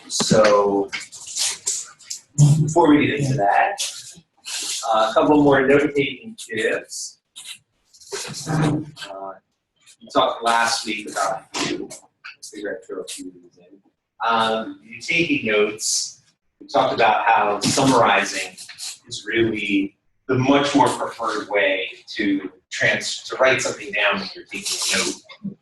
So before we get into that, a couple more note-taking tips. We talked last week about a few. Let's figure out throw a few of these in. You're taking notes. We talked about how summarizing is really the much more preferred way to write something down when you're taking a note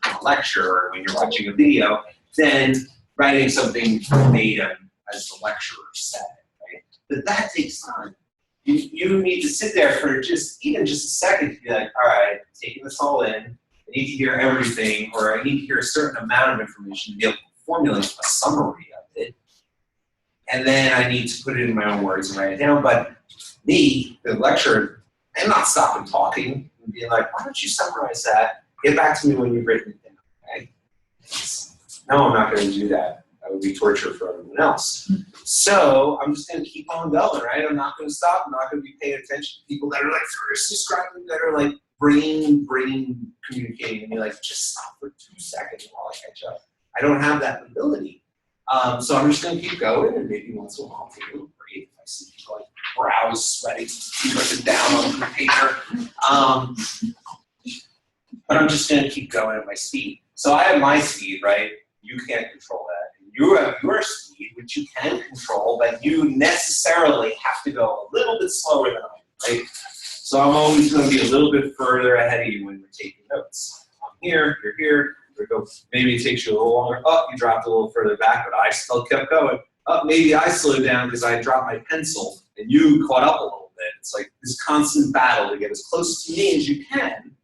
in a lecture or when you're watching a video than writing something verbatim as the lecturer said, right? But that takes time. You need to sit there for even just a second to be like, all right, I'm taking this all in. I need to hear everything, or I need to hear a certain amount of information to be able to formulate a summary of it. And then I need to put it in my own words and write it down. But me, the lecturer, I'm not stopping talking and being like, why don't you summarize that? Get back to me when you've written it down, okay? No, I'm not going to do that. That would be torture for everyone else. So I'm just going to keep on going, right? I'm not going to stop. I'm not going to be paying attention to people that are like first describing, that are like brain communicating, and you're like, just stop for 2 seconds while I catch up. I don't have that ability. So I'm just going to keep going, and maybe once in a while I'll take a little break. If I see people like brows sweating, keep it down on the paper. But I'm just going to keep going at my speed. So I have my speed, right? You can't control that. You have your speed, which you can control, but you necessarily have to go a little bit slower than I do, right? So I'm always going to be a little bit further ahead of you when we're taking notes. I'm here, you're here, we go. Maybe it takes you a little longer. Oh, you dropped a little further back, but I still kept going. Oh, maybe I slowed down because I dropped my pencil and you caught up a little bit. It's like this constant battle to get as close to me as you can,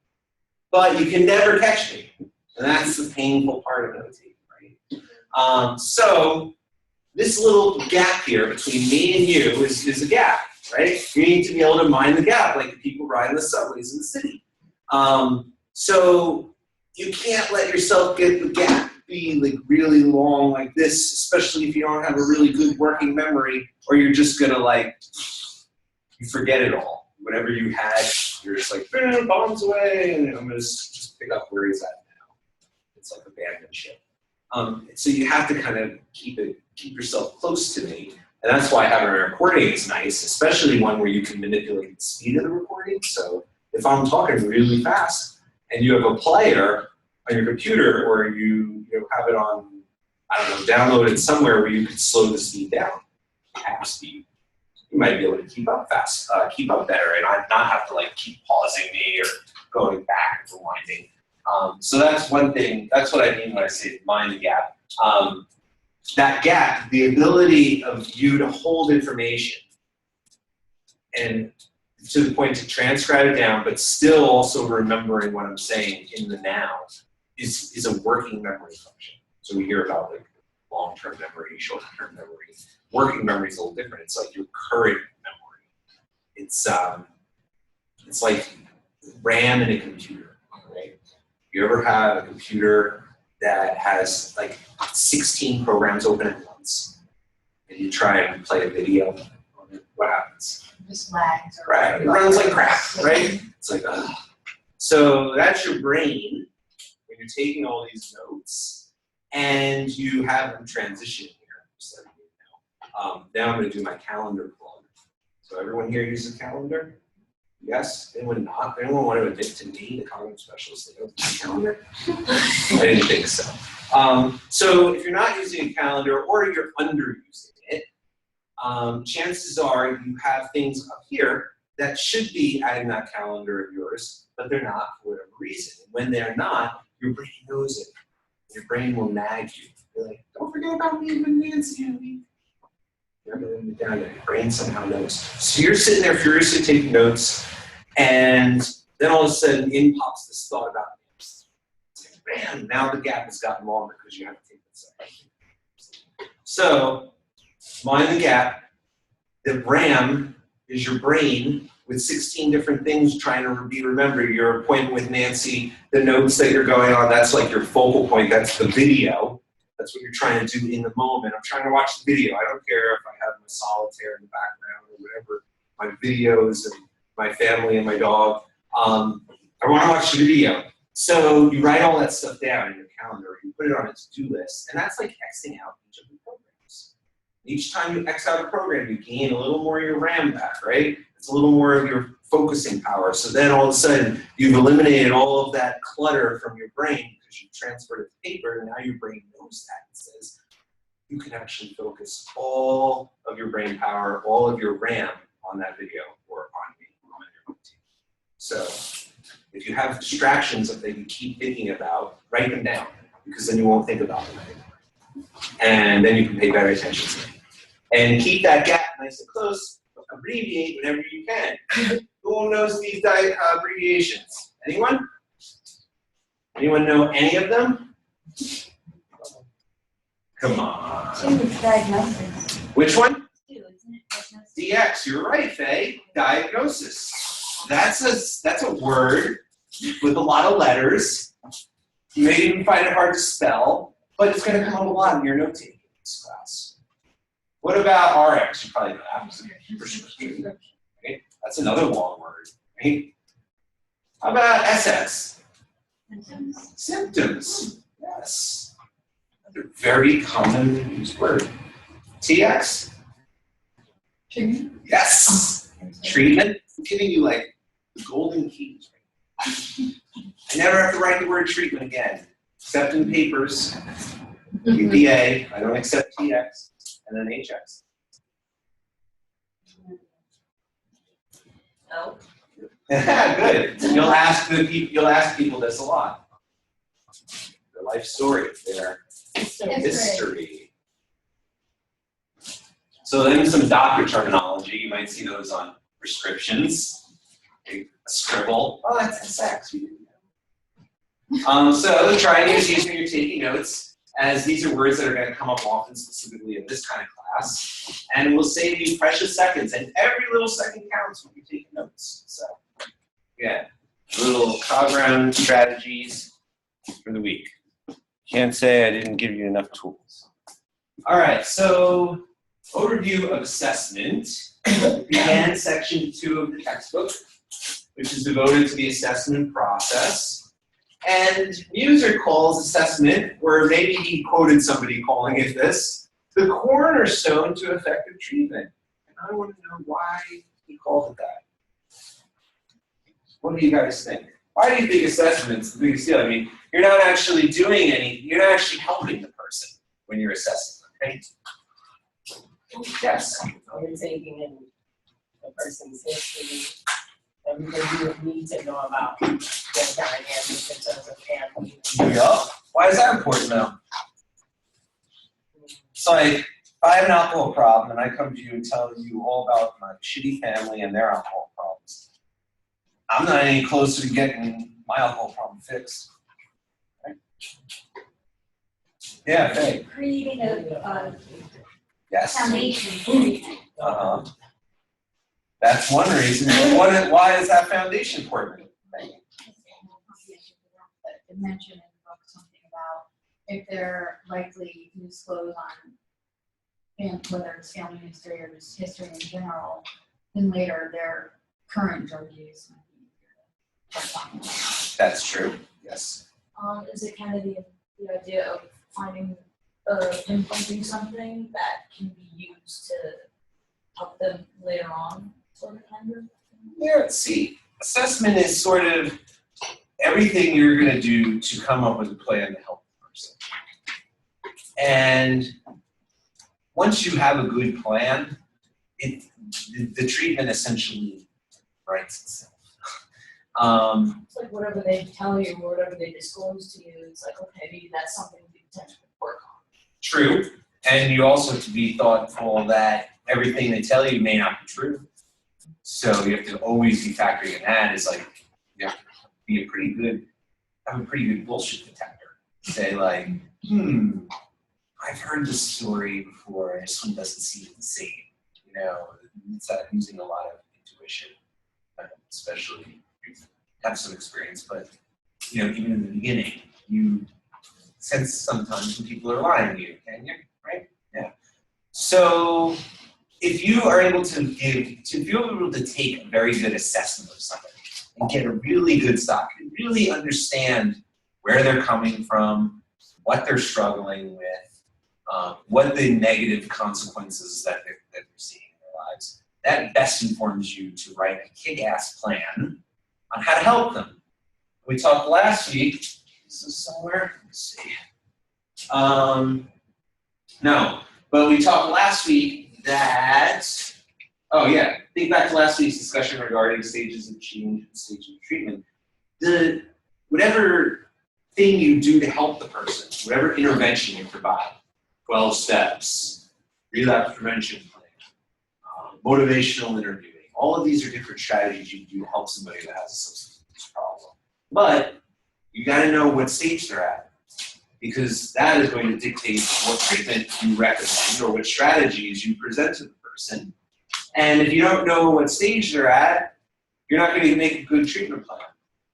but you can never catch me. And that's the painful part of note taking. So this little gap here between me and you is a gap, right? You need to be able to mind the gap like the people riding the subways in the city. So you can't let yourself get the gap be like really long like this, especially if you don't have a really good working memory, or you're just gonna like, you forget it all. Whatever you had, you're just like, bombs away, and I'm gonna just pick up where he's at now. It's like abandoned ship. So you have to kind of keep yourself close to me. And that's why having a recording is nice, especially one where you can manipulate the speed of the recording. So if I'm talking really fast and you have a player on your computer, or you have it on, I don't know, downloaded somewhere where you could slow the speed down, half speed, you might be able to keep up better, and not have to like keep pausing me or going back and rewinding. So that's one thing. That's what I mean when I say mind the gap. That gap, the ability of you to hold information and to the point to transcribe it down, but still also remembering what I'm saying in the now is a working memory function. So we hear about like long-term memory, short-term memory. Working memory is a little different. It's like your current memory. It's like RAM in a computer, right? You ever have a computer that has like 16 programs open at once, and you try and play a video on it? What happens? Just lags. Right, it runs like crap, right? It's like, ugh. So that's your brain when you're taking all these notes, and you have them transition here. So, now I'm going to do my calendar plug. So everyone here uses a calendar? Yes? Anyone not? Anyone want to admit to me, the cognitive specialist, they don't use a calendar? I didn't think so. So if you're not using a calendar or you're underusing it, chances are you have things up here that should be in that calendar of yours, but they're not for whatever reason. And when they're not, your brain knows it. Your brain will nag you. You're like, don't forget about me when Nancy and me. You're going to down there. Your brain somehow knows. So you're sitting there furiously taking notes, and then all of a sudden in pops this thought about names. It's like, man, now the gap has gotten longer because you have to take this out. So, mind the gap. The RAM is your brain with 16 different things trying to be remembered. Your appointment with Nancy, the notes that you're going on, that's like your focal point. That's the video. That's what you're trying to do in the moment. I'm trying to watch the video. I don't care if I have my solitaire in the background or whatever, my videos and my family and my dog. I want to watch the video. So you write all that stuff down in your calendar, you put it on a to-do list, and that's like Xing out each of the programs. Each time you X out a program, you gain a little more of your RAM back, right? It's a little more of your focusing power. So then all of a sudden, you've eliminated all of that clutter from your brain because you transferred it to paper, and now your brain knows that. It says you can actually focus all of your brain power, all of your RAM on that video or on your routine. So if you have distractions that you keep thinking about, write them down, because then you won't think about them anymore. And then you can pay better attention to them. And keep that gap nice and close. Abbreviate whenever you can. Who knows these abbreviations? Anyone? Anyone know any of them? Come on. Diagnosis. Which one? Isn't it diagnosis? DX. You're right, Faye. Diagnosis. That's a word with a lot of letters. You may even find it hard to spell, but it's going to come up a lot in your note taking in this class. What about RX? You probably know that. Prescription. Right? That's another long word. Right? How about SS? Symptoms. Symptoms. Yes. Another very common used word. TX? Treatment. Yes. Treatment. I'm giving you like the golden keys. Right? I never have to write the word treatment again, except in papers. UPA. I don't accept TX. And then HX. Oh. Good. You'll ask people this a lot. Their life story, their history. So then some doctor terminology. You might see those on prescriptions. A scribble. Oh, that's SX. So try and use these when you're taking notes, as these are words that are going to come up often, specifically in this kind of class. And we'll save you precious seconds, and every little second counts when you're taking notes. So, yeah, little cog round strategies for the week. Can't say I didn't give you enough tools. All right, so overview of assessment. Began section 2 of the textbook, which is devoted to the assessment process. And Meuser calls assessment, or maybe he quoted somebody calling it this, the cornerstone to effective treatment. And I want to know why he called it that. What do you guys think? Why do you think assessment's the biggest deal? I mean, you're not actually doing you're not actually helping the person when you're assessing them, right? Yes. You're taking in the person's history, everything you would need to know about their dynamics in terms of family. Yeah. Why is that important though? It's like, if I have an alcohol problem and I come to you and tell you all about my shitty family and their alcohol problems, I'm not any closer to getting my alcohol problem fixed. Right? Yeah, Faye. Creating a Yes. foundation. That's one reason. Why is that foundation important? It mentioned in the book something about if they're likely to disclose on whether it's family history or just history in general, then later their current drug use might be. That's true. Yes. Is it kind of the idea of finding, pinpointing something that can be used to help them later on, sort of kind of? Yeah, let's see. Assessment is sort of everything you're going to do to come up with a plan to help the person. And once you have a good plan, the treatment essentially writes itself. It's like whatever they tell you or whatever they disclose to you, it's like, okay, maybe that's something we potentially work on. True. And you also have to be thoughtful that everything they tell you may not be true. So you have to always be factoring in that. It's like you have to be have a pretty good bullshit detector. Say like, I've heard this story before, and this one doesn't seem the same. You know, it's using a lot of intuition, especially if you have some experience. But you know, even in the beginning, you sense sometimes when people are lying to you, can you? Right? Yeah. So if you are able to take a very good assessment of somebody and get a really good stock, and really understand where they're coming from, what they're struggling with, what the negative consequences that they're seeing in their lives. That best informs you to write a kick-ass plan on how to help them. We talked last week, this is somewhere, let's see. No, but we talked last week that, oh yeah, think back to last week's discussion regarding stages of change and stages of treatment. Whatever thing you do to help the person, whatever intervention you provide, 12 steps, relapse prevention plan, motivational interviewing, all of these are different strategies you can do to help somebody that has a substance abuse problem. But you gotta know what stage they're at, because that is going to dictate what treatment you recommend or what strategies you present to the person. And if you don't know what stage they're at, you're not going to make a good treatment plan.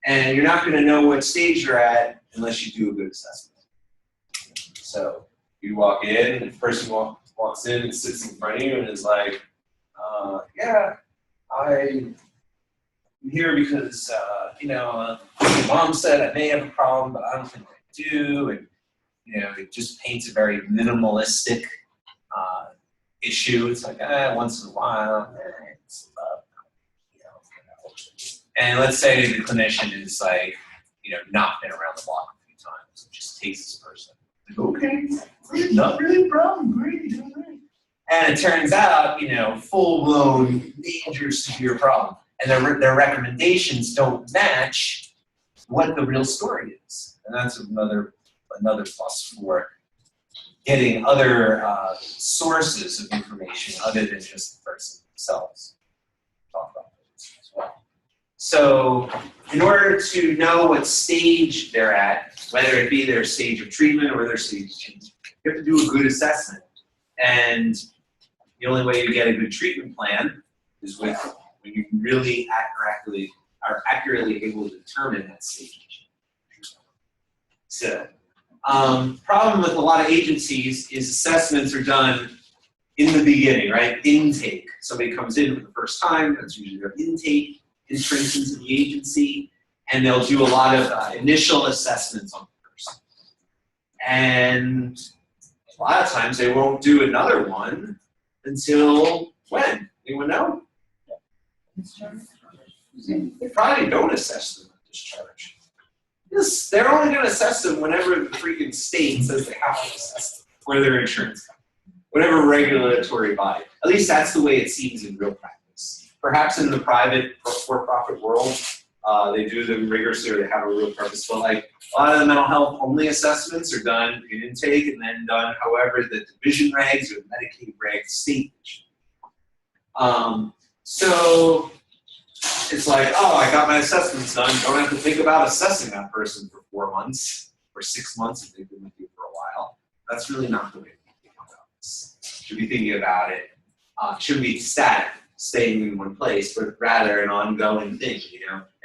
And you're not going to know what stage they're at unless you do a good assessment. So you walk in, and the person walks in and sits in front of you and is like, yeah, I'm here because, my mom said I may have a problem, but I don't think I do. And, it just paints a very minimalistic issue. It's like, once in a while, it's and let's say the clinician is like, not been around the block a few times. It just takes this person. Like, okay, great, not really a problem, great, you're doing great. And it turns out, full-blown, major, severe problem. And their recommendations don't match what the real story is. And that's another plus for getting other sources of information other than just the person themselves. Talk about this as well. So in order to know what stage they're at, whether it be their stage of treatment or their stage of change, you have to do a good assessment. And the only way you get a good treatment plan is when you really are accurately able to determine that stage. So, problem with a lot of agencies is assessments are done in the beginning, right? Intake. Somebody comes in for the first time, that's usually their intake, entrance into the agency, and they'll do a lot of initial assessments on the person. And a lot of times they won't do another one until when? Anyone know? They probably don't assess them at discharge. They're only going to assess them whenever the freaking state says they have to assess them, or their insurance company, whatever regulatory body. At least that's the way it seems in real practice. Perhaps in the private or for-profit world, they do them rigorously or they have a real purpose. But like a lot of the mental health only assessments are done in intake and then done however the division regs or the Medicaid regs state. So it's like, oh, I got my assessments done. Don't have to think about assessing that person for 4 months or 6 months if they've been with you for a while. That's really not the way to think about this. Should be thinking about it. Shouldn't be static, staying in one place, but rather an ongoing thing.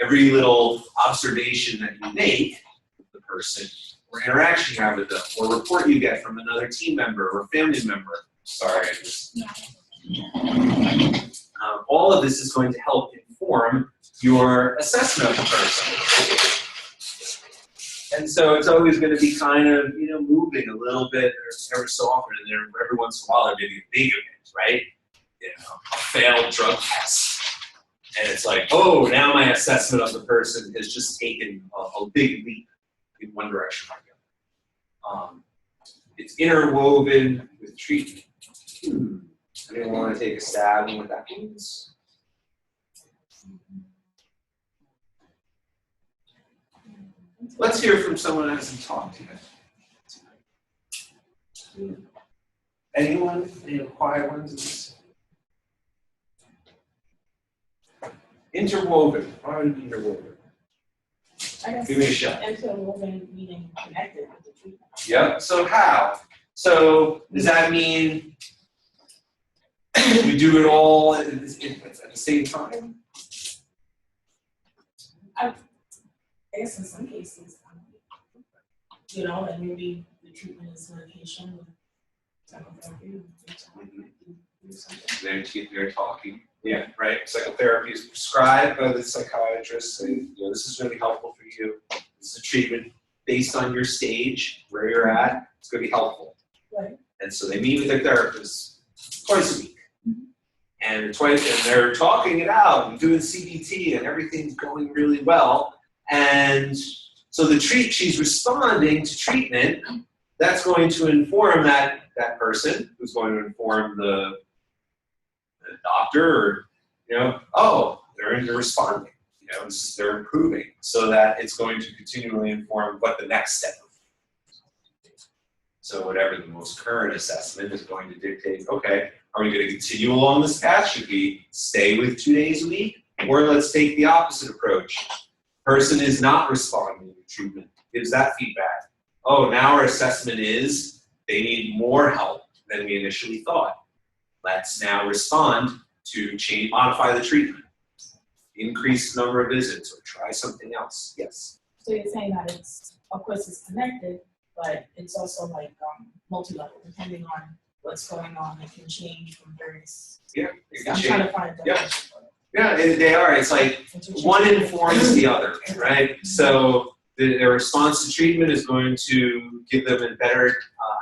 Every little observation that you make with the person, or interaction you have with them, or report you get from another team member or family member. Sorry, I just. All of this is going to help inform your assessment of the person. And so it's always going to be kind of, moving a little bit every so often, and then every once in a while there may be a big event, right? A failed drug test. And it's like, oh, now my assessment of the person has just taken a big leap in one direction or the other. It's interwoven with treatment. Anyone want to take a stab at what that means? Let's hear from someone who hasn't talked yet. Anyone? Any quiet ones? Interwoven. Why would it be interwoven? Give me a shot. Interwoven meaning connected with the treatment. Yep. So how? So does that mean we do it all at the same time? I guess in some cases, and maybe the treatment is medication with psychotherapy. They're talking. Yeah, right. Psychotherapy is prescribed by the psychiatrist, saying, this is really helpful for you. This is a treatment based on your stage, where you're at. It's going to be helpful. Right. And so they meet with their therapist twice a week. And they're talking it out and doing CBT and everything's going really well. And so she's responding to treatment. That's going to inform that person, who's going to inform the doctor, or, oh, they're responding. They're improving, so that it's going to continually inform what the next step is. So whatever the most current assessment is going to dictate, okay, are we going to continue along this path? Should we stay with 2 days a week? Or let's take the opposite approach. Person is not responding to treatment, gives that feedback. Oh, now our assessment is they need more help than we initially thought. Let's now respond to modify the treatment, increase the number of visits, or try something else. Yes? So you're saying that it's, of course, it's connected, but it's also like multi-level, depending on what's going on. It can change from various. Yeah, I'm trying to find a definition for it. Yeah, they are. It's like one informs the other, right? So their response to treatment is going to give them a better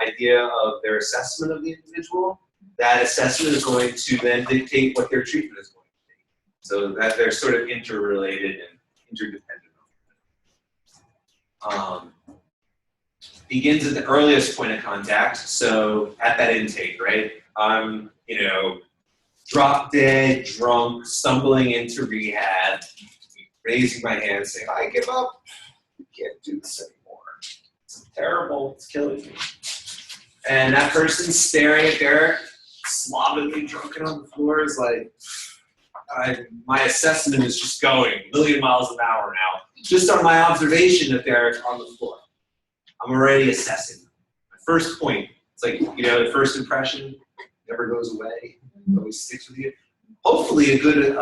idea of their assessment of the individual. That assessment is going to then dictate what their treatment is going to be. So that they're sort of interrelated and interdependent. Begins at the earliest point of contact, so at that intake, right? Drop dead, drunk, stumbling into rehab, raising my hand, saying, I give up. I can't do this anymore. It's terrible. It's killing me. And that person's staring at Derek, slovenly drunken on the floor, is like, my assessment is just going a million miles an hour now. Just on my observation of Derek on the floor. I'm already assessing. My first point, it's like, the first impression never goes away. It always sticks with you. Hopefully a good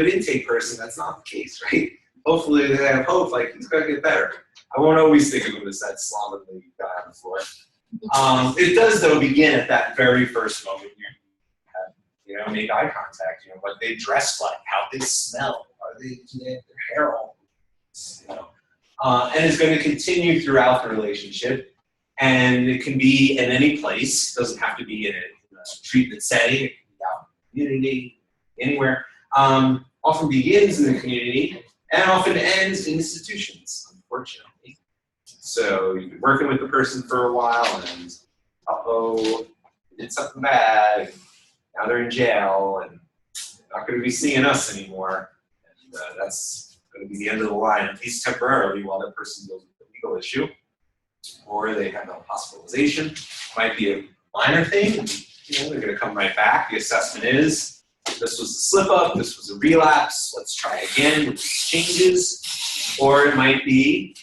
intake person, that's not the case, right? Hopefully they have hope, like, he's going to get better. I won't always think of him as that slovenly guy on the floor. It does, though, begin at that very first moment you have, make eye contact, what they dress like, how they smell, do they have their hair all, and it's going to continue throughout the relationship. And it can be in any place. It doesn't have to be in a treatment setting. It can be out in the community, anywhere. Often begins in the community and often ends in institutions, unfortunately. So you've been working with the person for a while and, they did something bad, and now they're in jail and they're not going to be seeing us anymore. And that's going to be the end of the line, at least temporarily, while that person deals with the legal issue. Or they have a hospitalization. Might be a minor thing. They're going to come right back. The assessment is, this was a slip-up, this was a relapse, let's try again with changes. Or it might be,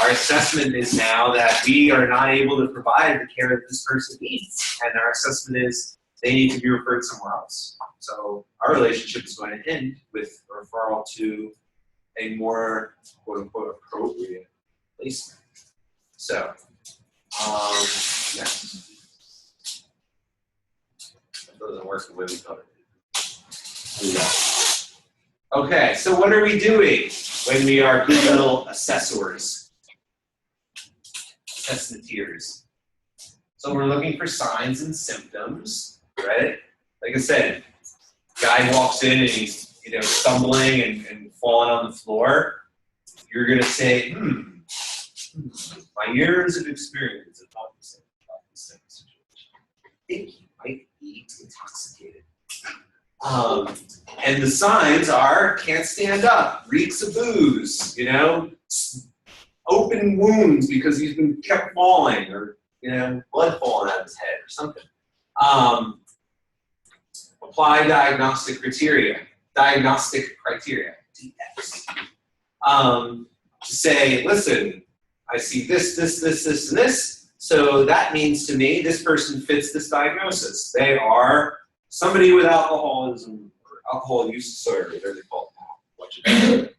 our assessment is now that we are not able to provide the care that this person needs. And our assessment is, they need to be referred somewhere else. So our relationship is going to end with a referral to a more, quote-unquote, appropriate placement. So, yeah. That doesn't work the way we thought it did. Okay, so what are we doing when we are good little assessors? Assessmenteers. So we're looking for signs and symptoms, right? Like I said, guy walks in and he's, stumbling and falling on the floor. You're gonna say, my years of experience about this situation, I think he might be intoxicated. And the signs are, can't stand up, reeks of booze, open wounds because he's been kept falling, or blood falling out of his head or something. Apply diagnostic criteria, DX. To say, listen, I see this, and this, so that means to me this person fits this diagnosis. They are somebody with alcoholism or alcohol use disorder, whatever they call it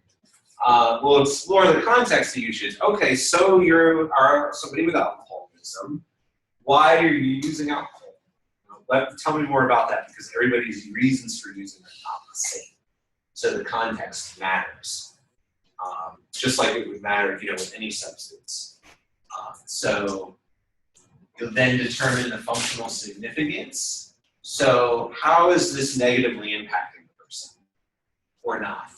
now. We'll explore the context of usage. Okay, so you are somebody with alcoholism. Why are you using alcohol? Tell me more about that, because everybody's reasons for using are not the same. So the context matters. Just like it would matter, with any substance. So You'll then determine the functional significance. So how is this negatively impacting the person or not?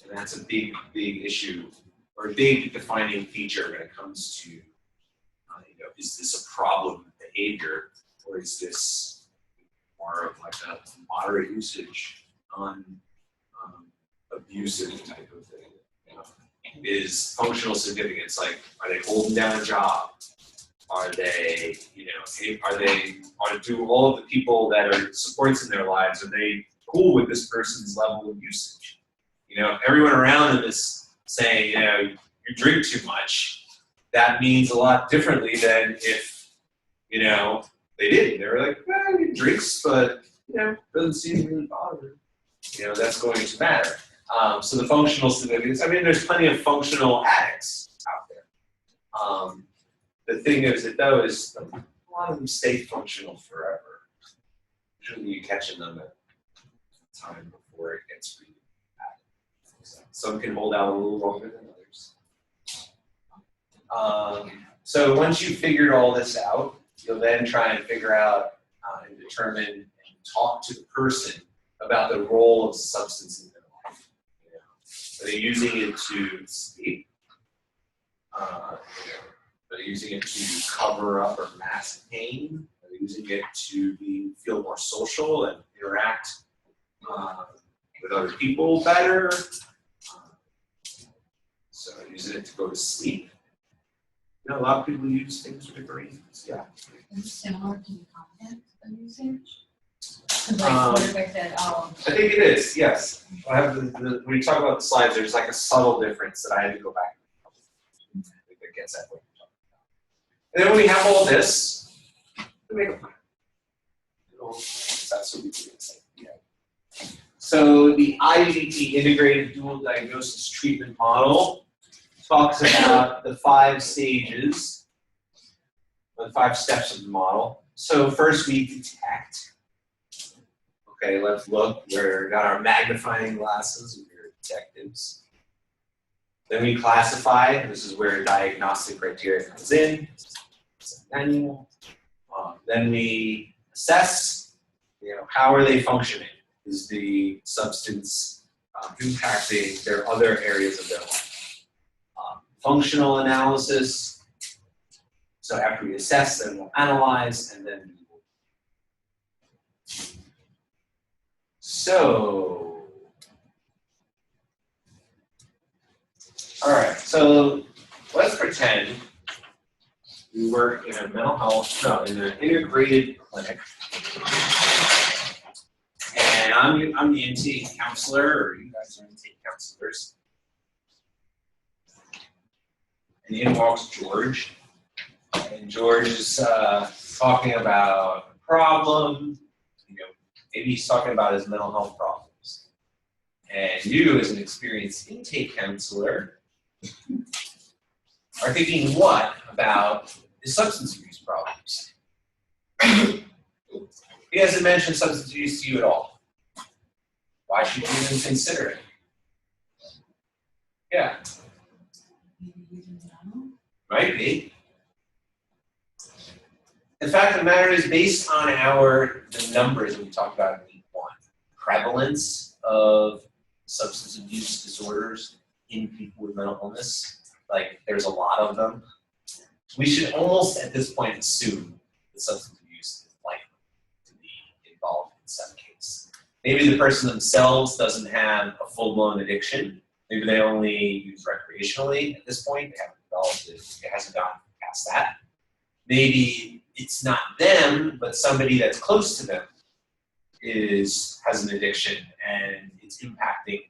And that's a big, big issue or a big defining feature when it comes to, is this a problem behavior or is this more of like a moderate usage, abusive type of thing? Is functional significance like, are they holding down a job? Are they, do all of the people that are supports in their lives, are they cool with this person's level of usage? If everyone around them is saying, you drink too much, that means a lot differently than if, they didn't. They were like, well, he drinks, but, doesn't seem really bothered. That's going to matter. So the functional significance, there's plenty of functional addicts out there. The thing is that though is a lot of them stay functional forever. Usually you're catching them at the time before it gets really bad. So some can hold out a little longer than others. So once you've figured all this out, you'll then try and figure out and determine and talk to the person about the role of substance in their life. Are they using it to sleep? Are they using it to cover up or mask pain? Are they using it to feel more social and interact with other people better? So using it to go to sleep. A lot of people use things for different reasons. Yeah. It's similar to content usage. Like what if I said, I think it is, yes. I have when we talk about the slides, there's like a subtle difference that I had to go back. I think that gets at what you're talking about. And then when we have all this, we make a plan. That's what we do. Yeah. So the IDT, Integrated Dual Diagnosis Treatment Model, talks about the 5 stages, the 5 steps of the model. So first we detect. Okay, let's look. We've got our magnifying glasses. We're detectives. Then we classify. This is where diagnostic criteria comes in. It's a manual. Then we assess. How are they functioning? Is the substance impacting their other areas of their life? Functional analysis. So after we assess, then we'll analyze, and then we will. So, all right, so let's pretend we work in a in an integrated clinic. And I'm the intake counselor, or you guys are intake counselors. And in walks George. And George is talking about a problem. Maybe he's talking about his mental health problems. And you, as an experienced intake counselor, are thinking what about his substance abuse problems? He hasn't mentioned substance abuse to you at all. Why should you even consider it? Yeah. Might be. The fact of the matter is, based on the numbers we talked about in week 1, prevalence of substance abuse disorders in people with mental illness, like there's a lot of them. We should almost at this point assume that substance abuse is likely to be involved in some case. Maybe the person themselves doesn't have a full-blown addiction. Maybe they only use recreationally at this point. They haven't developed it. It hasn't gone past that. Maybe it's not them, but somebody that's close to them has an addiction, and it's impacting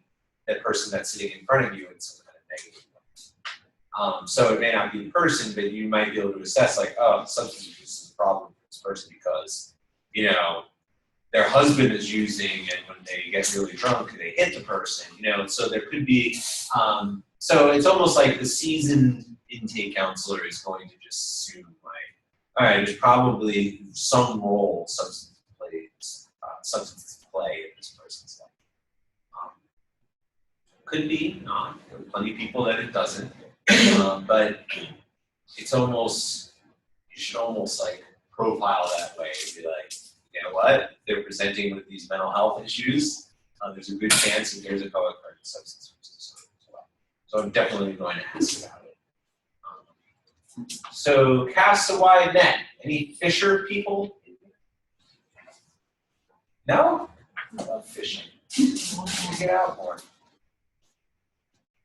that person that's sitting in front of you in some kind of negative way. So it may not be the person, but you might be able to assess, like, oh, substance abuse is a problem for this person because, their husband is using, and when they get really drunk, they hit the person, so there could be, so it's almost like the seasoned intake counselor is going to just assume, like, all right, there's probably some role substances play in this person's life. Could be, not. There are plenty of people that it doesn't. But it's almost you should almost like profile that way and be like, you know what, they're presenting with these mental health issues, there's a good chance that there's a co-occurring substance use disorder as well. So I'm definitely going to ask about it. So cast a wide net. Any fisher people? No? I love fishing. Get out more.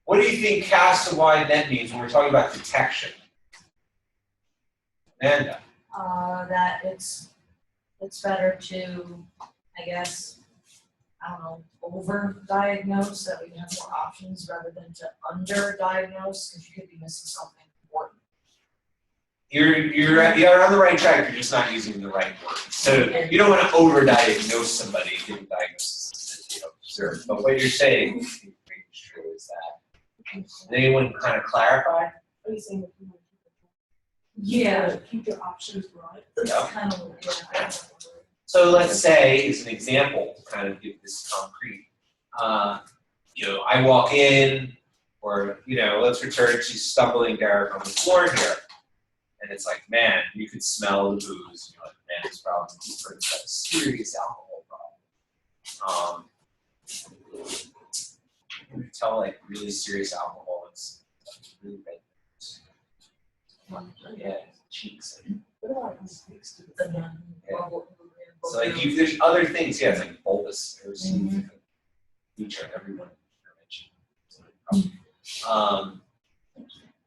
What do you think cast a wide net means when we're talking about detection? Amanda? That it's better to, I guess, I don't know, over-diagnose, that we can have more options rather than to under-diagnose, because you could be missing something important. You're on the right track, you're just not using the right word. So you don't want to over-diagnose somebody, give a diagnosis that you don't deserve. But what you're saying is true is that. Anyone kind of clarify? Are you saying that you want Yeah, to keep your options broad? that's Yeah. kind of, yeah. So let's say, as an example, to kind of give this concrete, I walk in, or, let's return to stumbling Derek on the floor here. And it's like, man, you could smell the booze. You're like, man, this person's got a serious alcohol problem. You can tell, like, really serious alcoholics, really red nose. Yeah, cheeks. What about mistakes to The the nun, Yeah. bubble- So like there's other things, yeah, it's like bulbous feature everyone mentioned.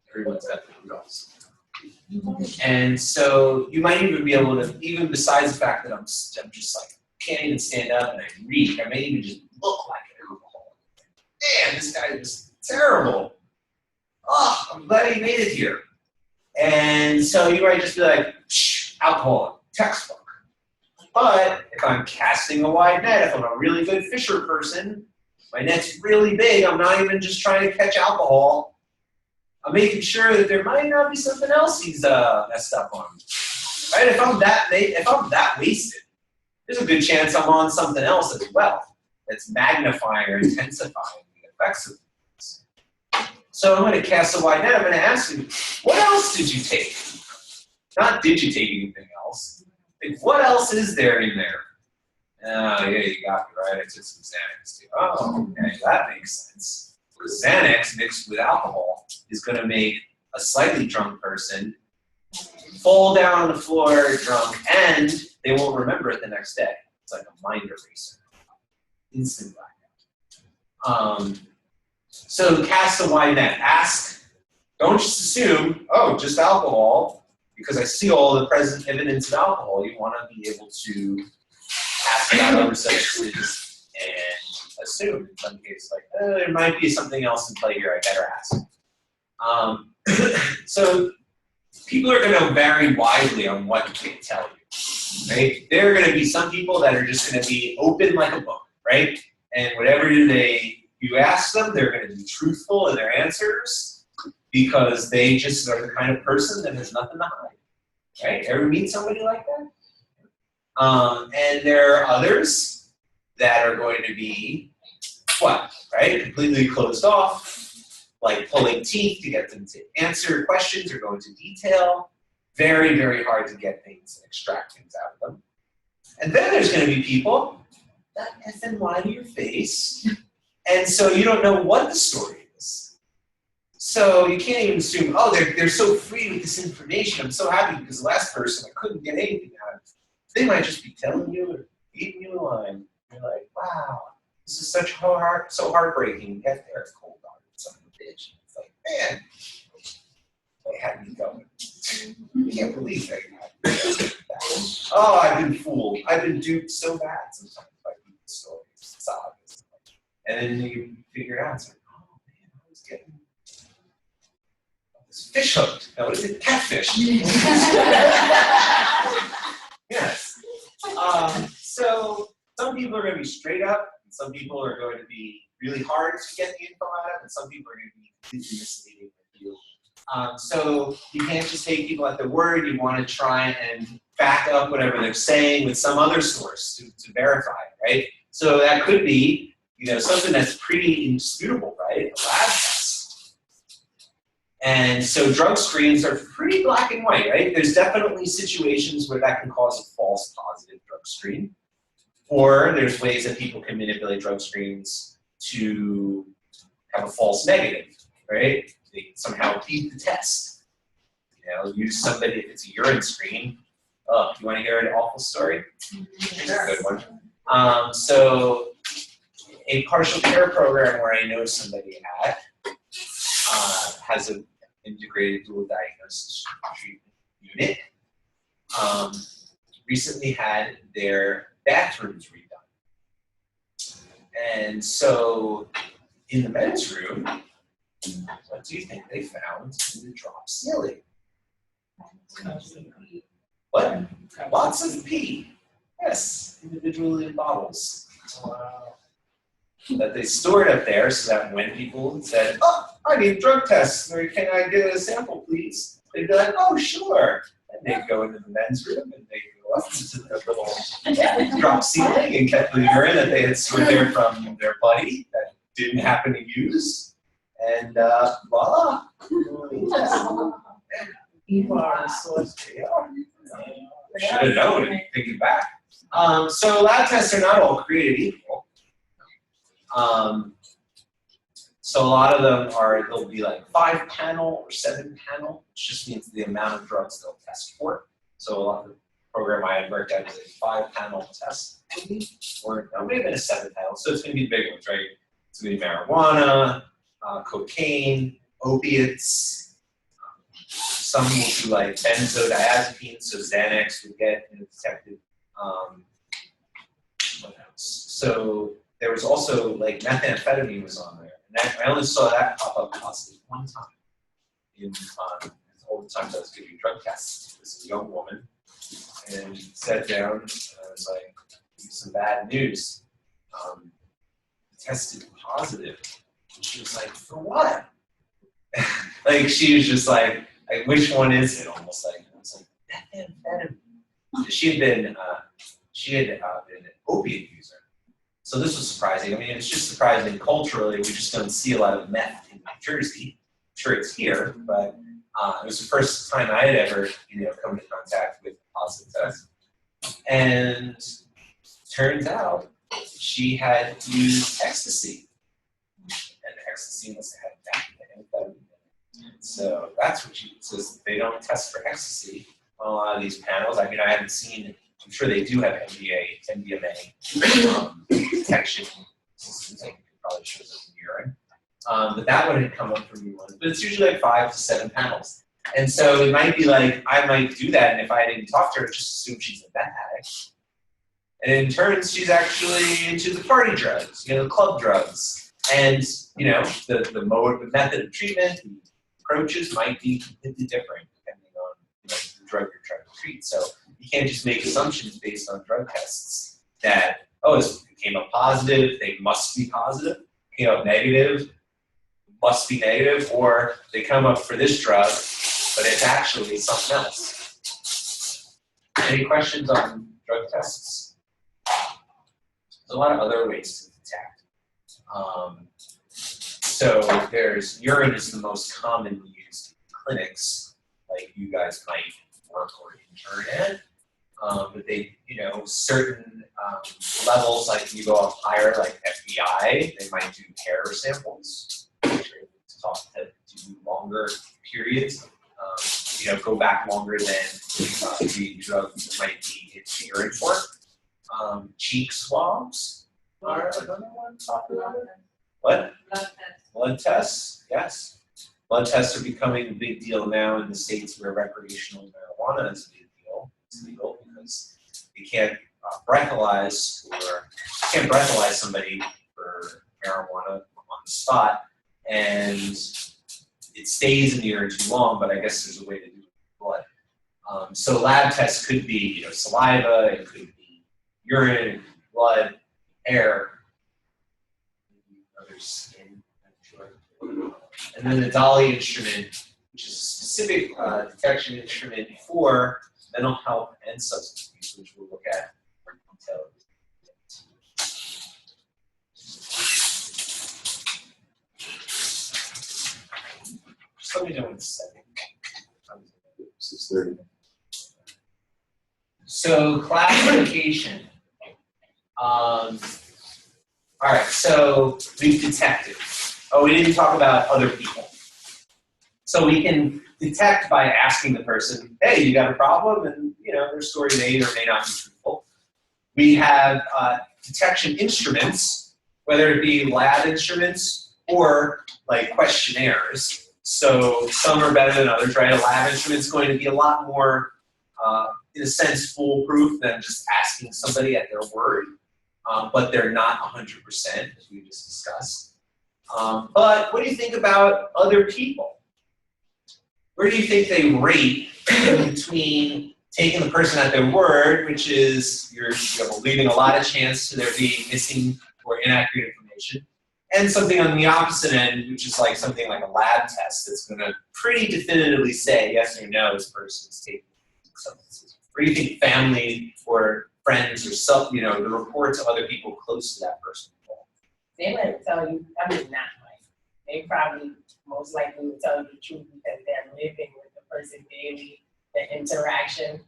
Everyone's got the Rudolphs. And so you might even be able to, even besides the fact that I'm just like can't even stand up and I reek, I may even just look like an alcoholic. Man, this guy is terrible. Oh, I'm glad he made it here. And so you might just be like, alcoholic, textbook. But if I'm casting a wide net, if I'm a really good fisher person, my net's really big, I'm not even just trying to catch alcohol. I'm making sure that there might not be something else he's messed up on. Right? If I'm that wasted, there's a good chance I'm on something else as well that's magnifying or intensifying the effects of things. So I'm going to cast a wide net. I'm going to ask you, what else did you take? Not did you take anything else? Like, what else is there in there? Oh, yeah, you got me, right? I took some Xanax too. Oh, okay, that makes sense. Xanax mixed with alcohol is going to make a slightly drunk person fall down on the floor drunk, and they won't remember it the next day. It's like a mind eraser. Instant blackout. So cast a wide net. Ask, don't just assume, oh, just alcohol. Because I see all the present evidence of alcohol, you want to be able to ask about other substances and assume in some cases, like, there might be something else in play here, I better ask. So people are going to vary widely on what they can tell you, right? There are going to be some people that are just going to be open like a book, right? And whatever you ask them, they're going to be truthful in their answers, because they just are the kind of person that has nothing to hide, right? Ever meet somebody like that? And there are others that are going to be, what, right? Completely closed off, like pulling teeth to get them to answer questions or go into detail. Very, very hard to get things and extract things out of them. And then there's going to be people that effing lie to your face, and so you don't know what the story is. So you can't even assume, oh, they're so free with this information. I'm so happy because the last person, I couldn't get anything out of it. They might just be telling you or feeding you a line. You're like, wow, this is so heartbreaking. You get there, cold-hearted son of a bitch. It's like, man, they had me going. I can't believe they had me. Oh, I've been fooled. I've been duped so bad sometimes by people's stories, sagas. And then you figure it out. It's like, oh, man, I was getting fish hooked. No, what is it? Catfish. Yes. So some people are going to be straight up, and some people are going to be really hard to get the info out of, and some people are going to be completely misleading with you. So you can't just take people at their word. You want to try and back up whatever they're saying with some other source to verify, right? So that could be, something that's pretty indisputable, right? A lab test. And so drug screens are pretty black and white, right? There's definitely situations where that can cause a false positive drug screen. Or there's ways that people can manipulate drug screens to have a false negative, right? They somehow beat the test. You know, use somebody, if it's a urine screen. Oh, you want to hear an awful story? Here's a good one. So a partial care program where I know somebody at has an integrated dual diagnosis treatment unit. Recently had their bathrooms redone. And so in the men's room, what do you think they found in the drop ceiling? What? Lots of pee. Yes, individually in bottles. Wow. That they stored up there so that when people said, oh, I need drug tests, or can I get a sample, please? They'd be like, oh, sure. And they'd go into the men's room and they'd go up to the little drop ceiling and get the urine that they had stored there from their buddy that didn't happen to use. And voila. People are source. Should have known and thinking back. So lab tests are not all created equal. So a lot of them they'll be like 5-panel or 7-panel, which just means the amount of drugs they'll test for. So a lot of the program I had worked at was a 5-panel test, maybe, or maybe a 7-panel. So it's going to be big ones, right? It's going to be marijuana, cocaine, opiates. Some will do like benzodiazepines, so Xanax would get detected. What else? So there was also like methamphetamine was on there. And I only saw that pop up positive one time. In all the times I was giving drug tests. This is a young woman, and sat down and I was like, some bad news. Tested positive. And she was like, for what? Like she was just like, which one is it? Almost like I was like, methamphetamine. She had been an opiate user. So this was surprising. I mean, it's just surprising culturally. We just don't see a lot of meth in New Jersey. I'm sure it's here, but it was the first time I had ever, come into contact with a positive test. And turns out she had used ecstasy, and ecstasy must have had methamphetamine. So that's what she says. They don't test for ecstasy on a lot of these panels. I mean, I haven't seen. I'm sure they do have MDMA detection systems. I think it probably shows up in urine. But that one had come up for me once. But it's usually like 5 to 7 panels. And so it might be like, I might do that, and if I didn't talk to her, just assume she's a meth addict. And in turns, she's actually into the party drugs, the club drugs. And, the method of treatment, the approaches might be completely different depending on the drug you're trying to treat. So you can't just make assumptions based on drug tests that, it came up positive, they must be positive, came up negative, must be negative, or they come up for this drug, but it's actually something else. Any questions on drug tests? There's a lot of other ways to detect. So there's urine is the most commonly used in clinics, like you guys might work or intern at. But they, certain levels, like you go up higher, like FBI, they might do hair samples. Talk to do longer periods. Go back longer than the drug might be in urine for. Cheek swabs are another one. Talk about it. What? Blood tests, yes. Blood tests are becoming a big deal now in the states where recreational marijuana is a big deal. It's legal because you can't breathalyze somebody for marijuana on the spot, and it stays in the urine too long, but I guess there's a way to do it with blood. So lab tests could be saliva, it could be urine, it could be blood, hair, other skin, I'm sure. And then the Dolly instrument, which is a specific detection instrument for mental health and substance abuse, which we'll look at more detail. Just let me know when it's So classification. All right, so we've detected. Oh, we didn't talk about other people. So we can detect by asking the person, hey, you got a problem? And, their story may or may not be truthful. We have detection instruments, whether it be lab instruments or like questionnaires. So some are better than others, right? A lab instrument is going to be a lot more, in a sense, foolproof than just asking somebody at their word. But they're not 100%, as we just discussed. But what do you think about other people? Where do you think they rate between taking the person at their word, which is you're leaving a lot of chance to there being missing or inaccurate information, and something on the opposite end, which is like something like a lab test that's going to pretty definitively say yes or no, this person is taking substances? Where do you think family or friends or the reports of other people close to that person fall? They might tell you, not like, they probably most likely will tell you the truth because they're living with the person daily, the interaction.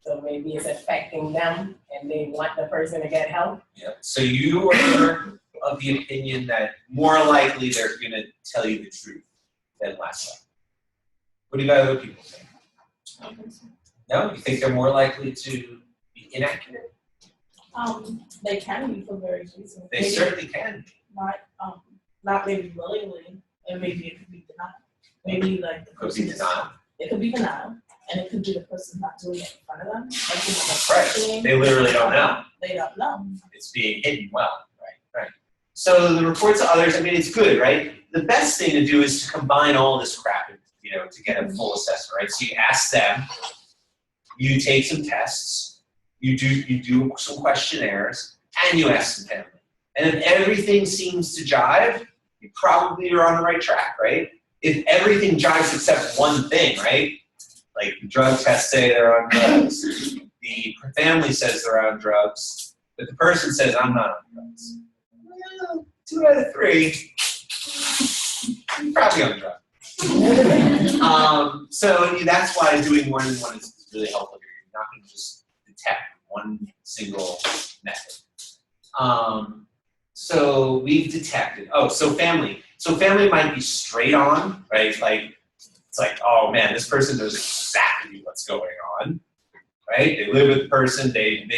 So maybe it's affecting them and they want the person to get help. Yeah. So you are of the opinion that more likely they're going to tell you the truth than less likely. What do you other people think? No? You think they're more likely to be inaccurate? They can be for various reasons. They certainly can. Not maybe willingly, and maybe it could be denial. Maybe like the Could person be denial. It could be denial, and it could be the person not doing it in front of them. Right. They literally don't know. They don't know. It's being hidden well. Right. So the reports of others, it's good, right? The best thing to do is to combine all this crap, to get a full assessment, right? So you ask them, you take some tests, you do some questionnaires, and you ask some family. And if everything seems to jive, you probably are on the right track, right? If everything jives except one thing, right? Like the drug tests say they're on drugs, the family says they're on drugs, but the person says, I'm not on drugs. Well, 2 out of 3, you're probably on drugs. So that's why doing more than one is really helpful here. You're not going to just detect one single method. So we've detected. Oh, so family. So family might be straight on, right? Like it's like, oh man, this person knows exactly what's going on, right? They live with the person. They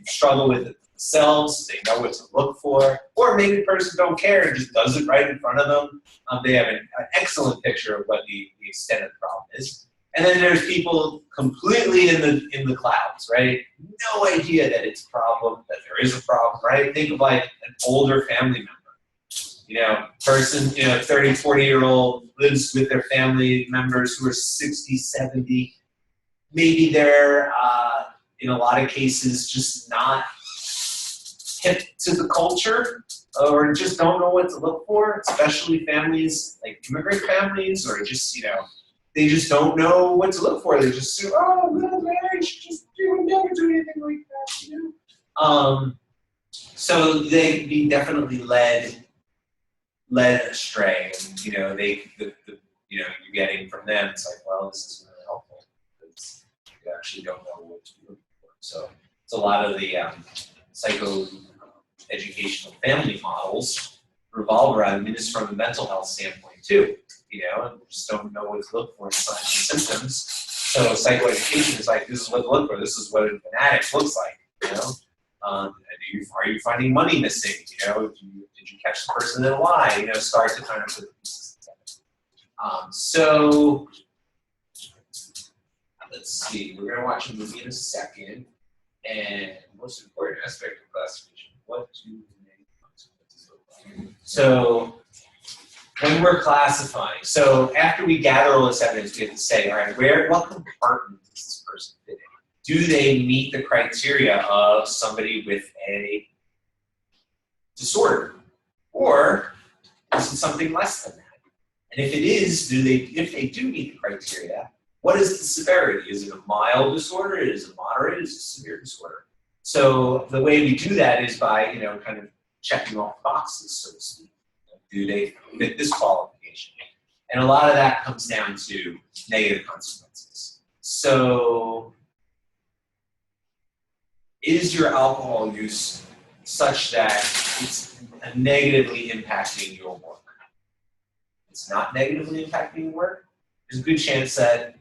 struggle with it themselves. They know what to look for. Or maybe the person don't care and just does it right in front of them. They have an excellent picture of what the extent of the problem is. And then there's people completely in the clouds, right? No idea that it's a problem, that there is a problem, right? Think of like an older family member. Person, 30, 40-year-old lives with their family members who are 60, 70. Maybe they're, in a lot of cases, just not hip to the culture or just don't know what to look for, especially families like immigrant families or just, they just don't know what to look for. They just say, oh, good marriage, you would never do anything like that, So they be definitely led astray, and you're getting from them. It's like, well, this isn't really helpful because you actually don't know what to look for. So it's a lot of the psycho-educational family models revolve around this from a mental health standpoint too. And just don't know what to look for in signs and symptoms. So psychoeducation is like, this is what to look for. This is what an addict looks like. Are you finding money missing? Did you catch the person in a lie? Start to kind of put the pieces together. So let's see. We're going to watch a movie in a second. And the most important aspect of classification: what do many consequences look like? So when we're classifying, so after we gather all this evidence, we have to say, all right, what compartment does this person fit in? Do they meet the criteria of somebody with a disorder? Or is it something less than that? And if it is, if they do meet the criteria, what is the severity? Is it a mild disorder? Is it moderate? Is it a severe disorder? So the way we do that is by, kind of checking off boxes, so to speak. Do they fit this qualification? And a lot of that comes down to negative consequences. So is your alcohol use such that it's negatively impacting your work? If it's not negatively impacting your work, there's a good chance that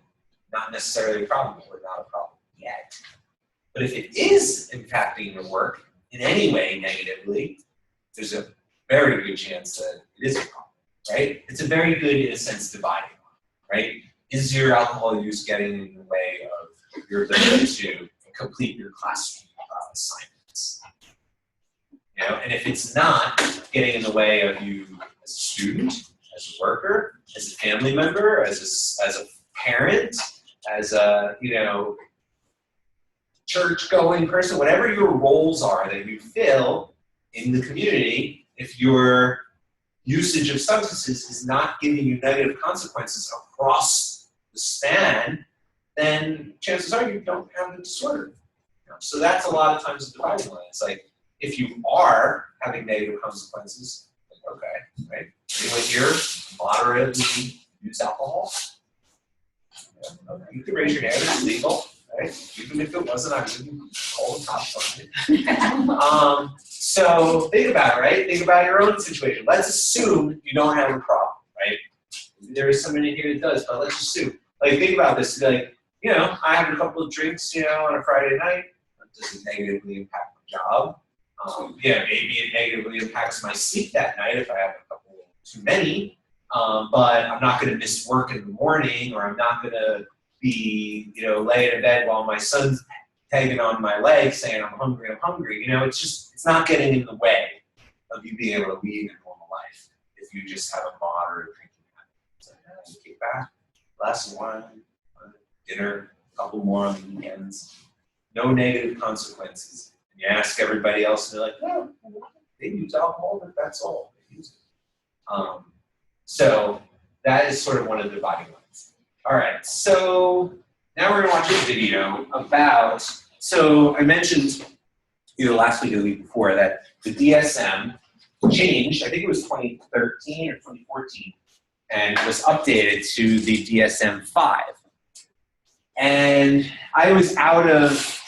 not necessarily a problem or not a problem yet. But if it is impacting your work in any way negatively, there's a very good chance that it is a problem, right? It's a very good, in a sense, dividing line, right? Is your alcohol use getting in the way of your ability to complete your class assignments? You know, and if it's not getting in the way of you as a student, as a worker, as a family member, as a parent, as a, you know, church-going person, whatever your roles are that you fill in the community, if your usage of substances is not giving you negative consequences across the span, then chances are you don't have the disorder. You know? So that's a lot of times the dividing line. It's like, if you are having negative consequences, like, okay, right? Anyone here moderately use alcohol? Yeah, okay. You can raise your hand, it's legal, right? Even if it wasn't, I wouldn't call the cops on you. So think about it, right? Think about your own situation. Let's assume you don't have a problem, right? There is somebody here that does, but let's assume. Like, think about this. Like, you know, I have a couple of drinks, you know, on a Friday night. Does it negatively impact my job? Yeah, maybe it negatively impacts my sleep that night if I have a couple too many. But I'm not going to miss work in the morning, or I'm not going to be, you know, laying in bed while my son's tagging on my leg saying I'm hungry, I'm hungry. You know, it's not getting in the way of you being able to lead a normal life if you just have a moderate drinking habit. So, you kick back, glass of wine, dinner, a couple more on the weekends. No negative consequences. And you ask everybody else, and they're like, no, they use alcohol, but that's all they use it. So that is sort of one of the dividing lines. All right, so now we're going to watch a video about, so I mentioned either last week or the week before that the DSM changed, I think it was 2013 or 2014, and was updated to the DSM-5. And I was out of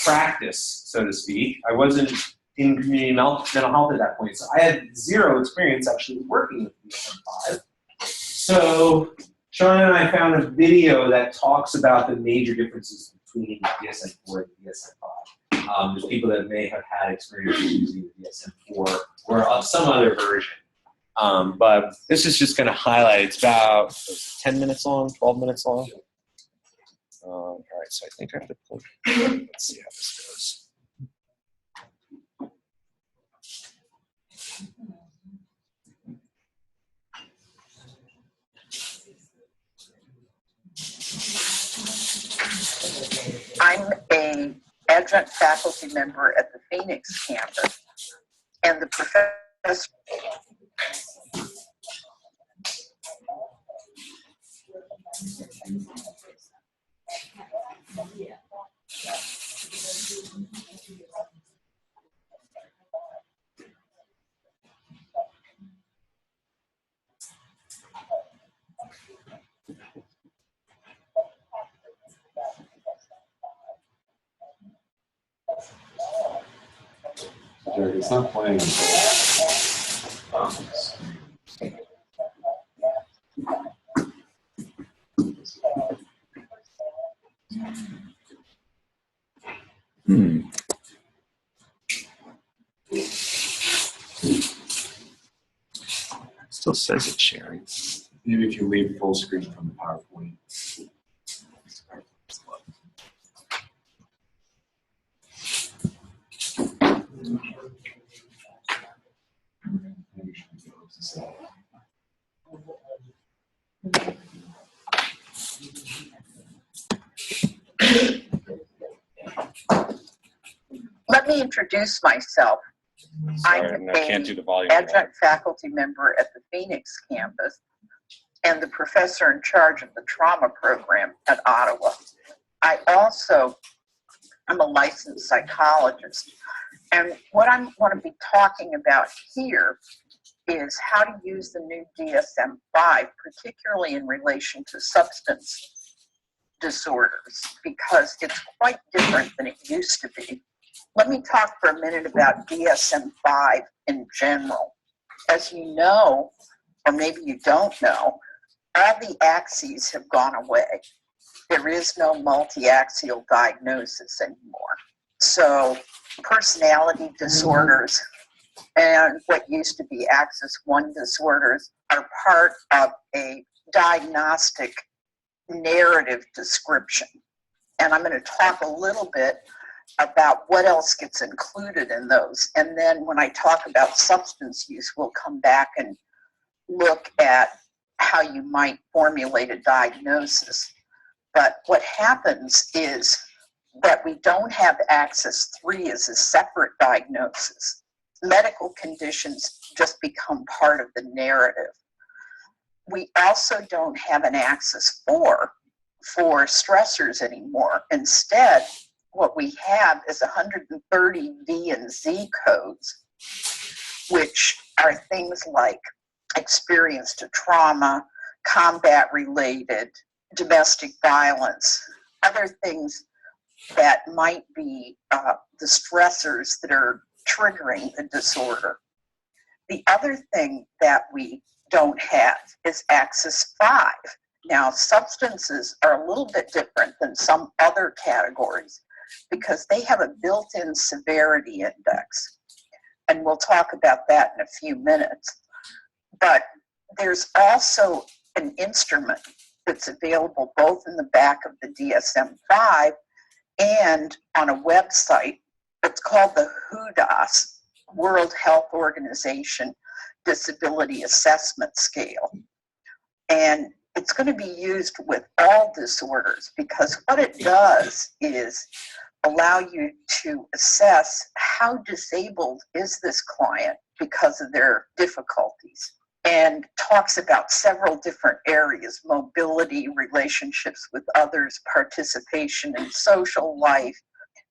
practice, so to speak. I wasn't in community mental health at that point, so I had zero experience actually working with DSM-5. So Sean and I found a video that talks about the major differences between DSM-4 and DSM-5. There's people that may have had experience using the DSM-4 or some other version. But this is just going to highlight, it's about 10 minutes long, 12 minutes long. All right, so I think I have to pull, let's see how this goes. I'm an adjunct faculty member at the Phoenix campus, and the professor. It's not playing. Still says it's sharing. Maybe if you leave full screen from the PowerPoint. Let me introduce myself. Sorry, I'm I can't do the volume. adjunct faculty member at the Phoenix campus and the professor in charge of the trauma program at Ottawa. I also am a licensed psychologist. And what I want to be talking about here is how to use the new DSM-5, particularly in relation to substance disorders, because it's quite different than it used to be. Let me talk for a minute about DSM-5 in general. As you know, or maybe you don't know, all the axes have gone away. There is no multi-axial diagnosis anymore. So personality disorders and what used to be Axis 1 disorders are part of a diagnostic narrative description. And I'm going to talk a little bit about what else gets included in those. And then when I talk about substance use, we'll come back and look at how you might formulate a diagnosis. But what happens is that we don't have Axis 3 as a separate diagnosis. Medical conditions just become part of the narrative. We also don't have an Axis 4 for stressors anymore. Instead, what we have is 130 V and Z codes, which are things like experience to trauma, combat-related, domestic violence, other things that might be the stressors that are triggering the disorder. The other thing that we don't have is Axis 5. Now, substances are a little bit different than some other categories because they have a built-in severity index. And we'll talk about that in a few minutes. But there's also an instrument that's available both in the back of the DSM-5 and on a website. It's called the WHODAS, World Health Organization Disability Assessment Scale. And it's going to be used with all disorders because what it does is allow you to assess how disabled is this client because of their difficulties, and talks about several different areas: mobility, relationships with others, participation in social life.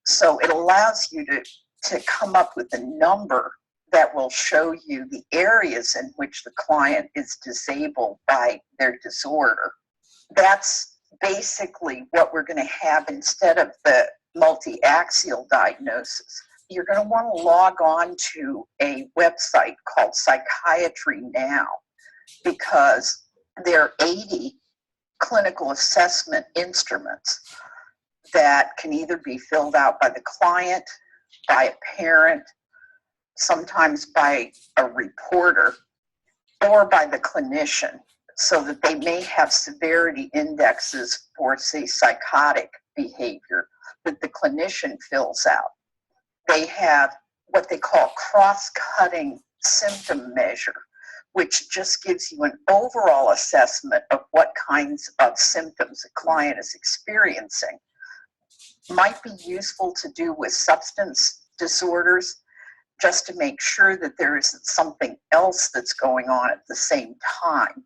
So it allows you to come up with a number that will show you the areas in which the client is disabled by their disorder. That's basically what we're going to have instead of the multi-axial diagnosis. You're going to want to log on to a website called Psychiatry Now because there are 80 clinical assessment instruments that can either be filled out by the client, by a parent, sometimes by a reporter, or by the clinician, so that they may have severity indexes for, say, psychotic behavior that the clinician fills out. They have what they call cross-cutting symptom measure, which just gives you an overall assessment of what kinds of symptoms a client is experiencing. Might be useful to do with substance disorders, just to make sure that there isn't something else that's going on at the same time.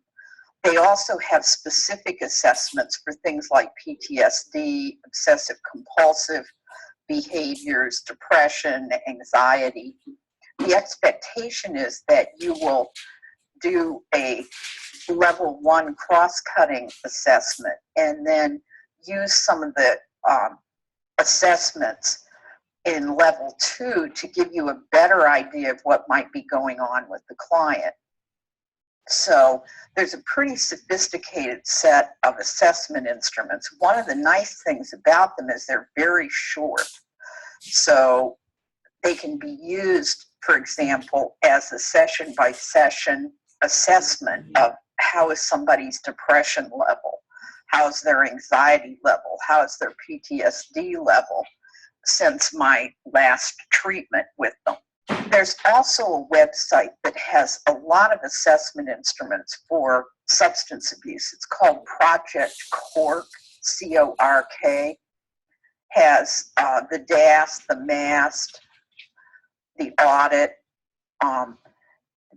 They also have specific assessments for things like PTSD, obsessive compulsive behaviors, depression, anxiety. The expectation is that you will do a level 1 cross-cutting assessment and then use some of the assessments in level 2 to give you a better idea of what might be going on with the client. So there's a pretty sophisticated set of assessment instruments. One of the nice things about them is they're very short. So they can be used, for example, as a session-by-session assessment of how is somebody's depression level, how's their anxiety level, how's their PTSD level since my last treatment with them. There's also a website that has a lot of assessment instruments for substance abuse. It's called Project CORK, C-O-R-K. Has the DAST, the MAST, the audit.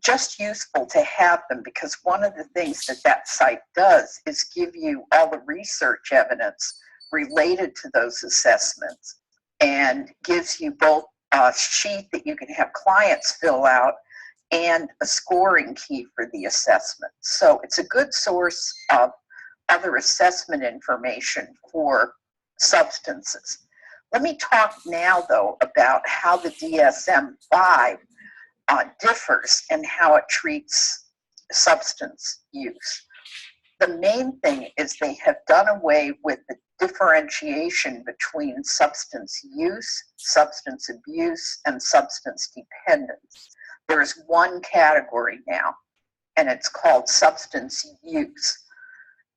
Just useful to have them because one of the things that site does is give you all the research evidence related to those assessments and gives you both a sheet that you can have clients fill out and a scoring key for the assessment. So it's a good source of other assessment information for substances. Let me talk now, though, about how the DSM-5 differs and how it treats substance use. The main thing is they have done away with the differentiation between substance use, substance abuse, and substance dependence. There is one category now, and it's called substance use.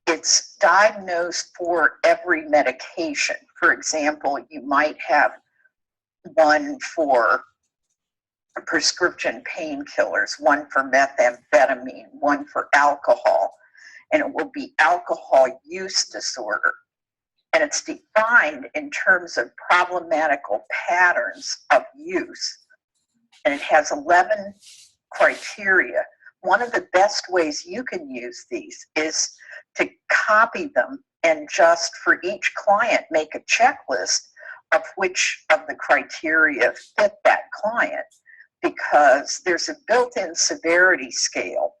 It's diagnosed for every medication. For example, you might have one for prescription painkillers, one for methamphetamine, one for alcohol, and it will be alcohol use disorder. And it's defined in terms of problematical patterns of use. And it has 11 criteria. One of the best ways you can use these is to copy them and just for each client make a checklist of which of the criteria fit that client, because there's a built-in severity scale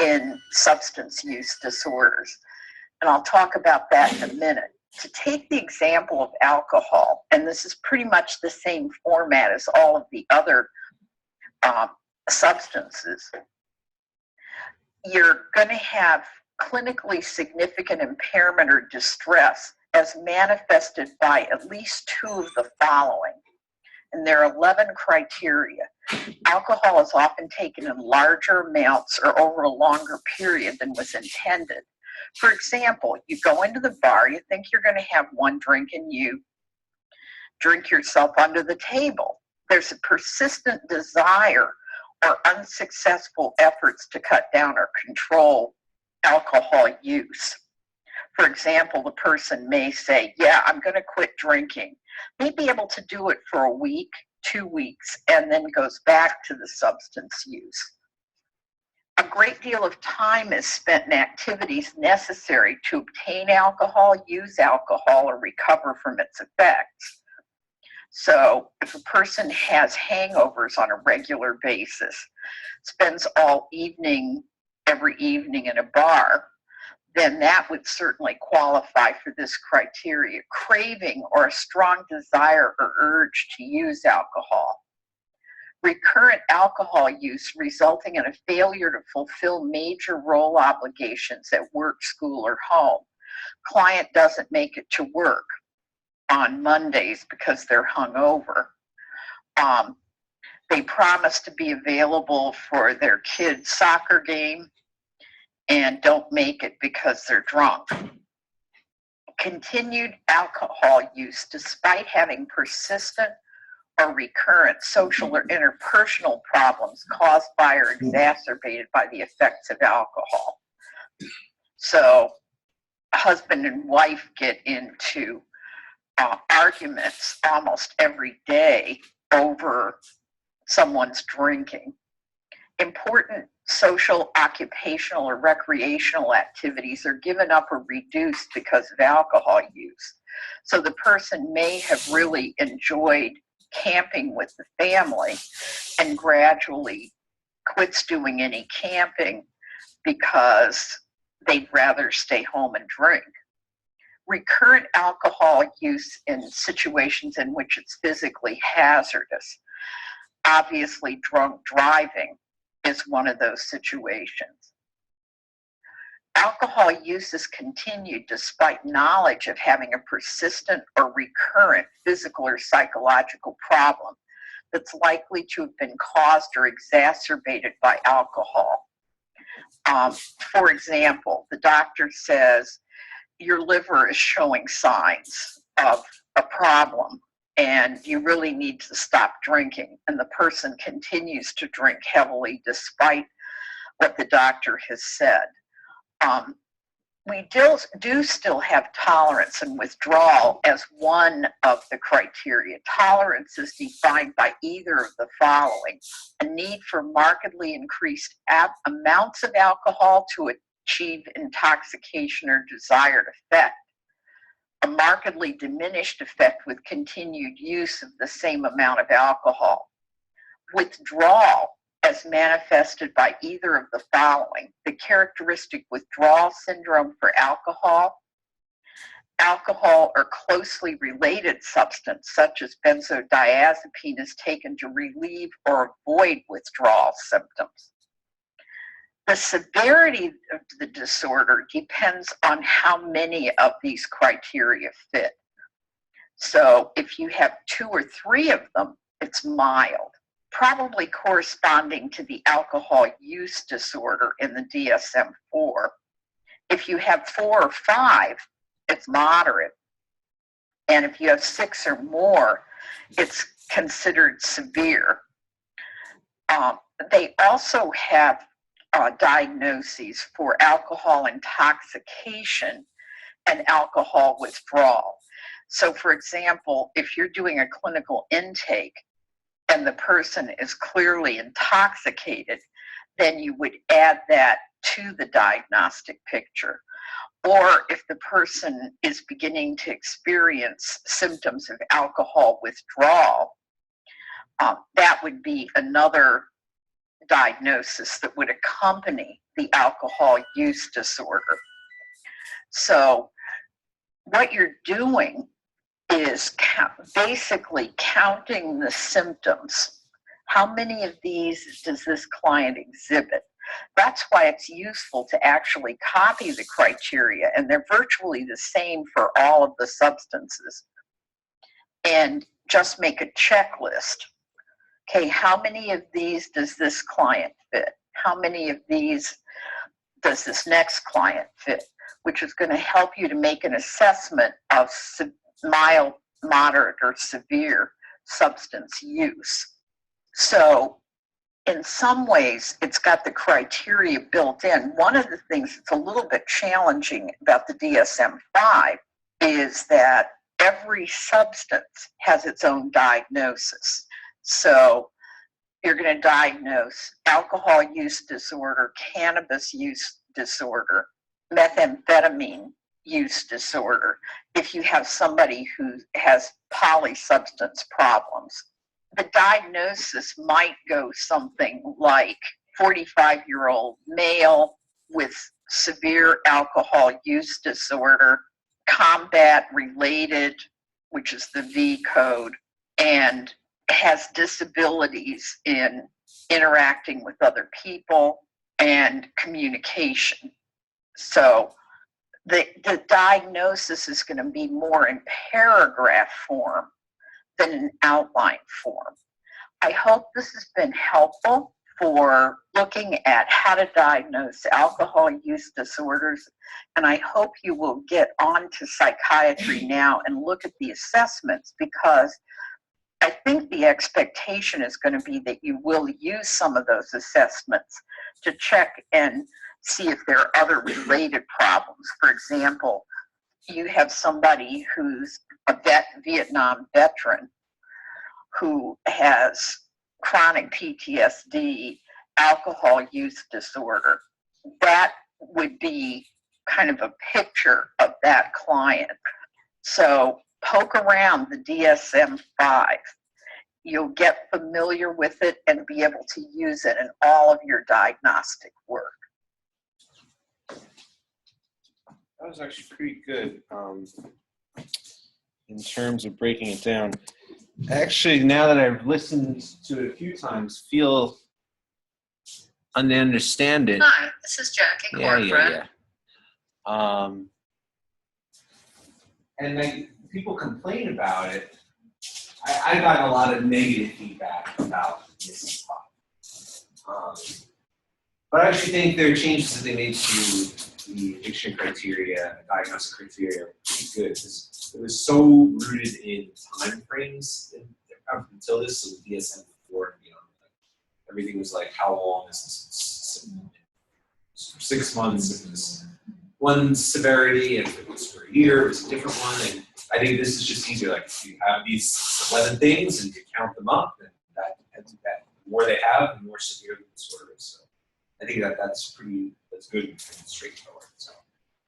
in substance use disorders. And I'll talk about that in a minute. To take the example of alcohol, and this is pretty much the same format as all of the other substances, you're going to have clinically significant impairment or distress as manifested by at least 2 of the following. And there are 11 criteria. Alcohol is often taken in larger amounts or over a longer period than was intended. For example, you go into the bar, you think you're going to have one drink, and you drink yourself under the table. There's a persistent desire or unsuccessful efforts to cut down or control alcohol use. For example, the person may say, yeah, I'm going to quit drinking. May be able to do it for a week, 2 weeks, and then goes back to the substance use. A great deal of time is spent in activities necessary to obtain alcohol, use alcohol, or recover from its effects. So if a person has hangovers on a regular basis, spends all evening, every evening in a bar, then that would certainly qualify for this criteria. Craving or a strong desire or urge to use alcohol. Recurrent alcohol use resulting in a failure to fulfill major role obligations at work, school, or home. Client doesn't make it to work on Mondays because they're hungover. They promise to be available for their kid's soccer game and don't make it because they're drunk. Continued alcohol use despite having persistent or recurrent social or interpersonal problems caused by or exacerbated by the effects of alcohol. So husband and wife get into arguments almost every day over someone's drinking. Important social, occupational, or recreational activities are given up or reduced because of alcohol use. So the person may have really enjoyed camping with the family and gradually quits doing any camping because they'd rather stay home and drink. Recurrent alcohol use in situations in which it's physically hazardous. Obviously, drunk driving is one of those situations. Alcohol use is continued despite knowledge of having a persistent or recurrent physical or psychological problem that's likely to have been caused or exacerbated by alcohol. For example, the doctor says your liver is showing signs of a problem and you really need to stop drinking, and the person continues to drink heavily despite what the doctor has said. We do still have tolerance and withdrawal as one of the criteria. Tolerance is defined by either of the following: a need for markedly increased amounts of alcohol to achieve intoxication or desired effect, a markedly diminished effect with continued use of the same amount of alcohol. Withdrawal as manifested by either of the following: the characteristic withdrawal syndrome for alcohol, alcohol or closely related substance, such as benzodiazepine, is taken to relieve or avoid withdrawal symptoms. The severity of the disorder depends on how many of these criteria fit. So if you have 2 or 3 of them, it's mild, probably corresponding to the alcohol use disorder in the DSM-4. If you have 4 or 5, it's moderate. And if you have 6 or more, it's considered severe. They also have diagnoses for alcohol intoxication and alcohol withdrawal. So for example, if you're doing a clinical intake and the person is clearly intoxicated, then you would add that to the diagnostic picture. Or if the person is beginning to experience symptoms of alcohol withdrawal, that would be another diagnosis that would accompany the alcohol use disorder. So what you're doing is basically counting the symptoms. How many of these does this client exhibit? That's why it's useful to actually copy the criteria, and they're virtually the same for all of the substances, and just make a checklist. Okay, how many of these does this client fit? How many of these does this next client fit? Which is going to help you to make an assessment of mild, moderate, or severe substance use. So in some ways, it's got the criteria built in. One of the things that's a little bit challenging about the DSM-5 is that every substance has its own diagnosis. So you're going to diagnose alcohol use disorder, cannabis use disorder, methamphetamine use disorder, if you have somebody who has polysubstance problems. The diagnosis might go something like 45-year-old male with severe alcohol use disorder, combat related, which is the V code, and has disabilities in interacting with other people and communication. So the diagnosis is going to be more in paragraph form than in outline form. I hope this has been helpful for looking at how to diagnose alcohol use disorders, and I hope you will get onto psychiatry now and look at the assessments, because I think the expectation is going to be that you will use some of those assessments to check and see if there are other related problems. For example, you have somebody who's a Vietnam veteran who has chronic PTSD, alcohol use disorder. That would be kind of a picture of that client. So poke around the DSM-5. You'll get familiar with it and be able to use it in all of your diagnostic work. That was actually pretty good in terms of breaking it down. Actually, now that I've listened to it a few times, feel and understand it. Hi, this is Jackie Cornbread. And then people complain about it. I got a lot of negative feedback about this talk. But I actually think there are changes that they made to the addiction criteria, diagnostic criteria, pretty good. It was so rooted in time frames up until this, so the DSM-4 and beyond. Everything was like, how long is this? 6 months, if it was one severity, if it was for a year, it was a different one. And I think this is just easier. Like, you have these 11 things and you count them up, and that the more they have, the more severe the disorder is. So I think that's good and straightforward. So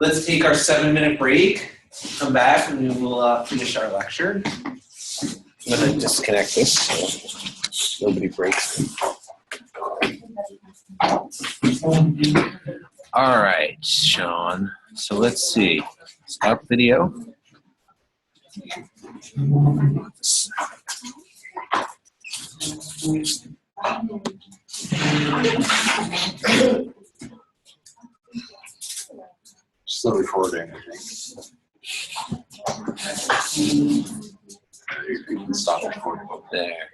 let's take our 7-minute break, come back, and then we'll finish our lecture. I'm going to disconnect this so nobody breaks. All right, Sean. So let's see. Stop video. Still recording, I think. You can stop recording. There.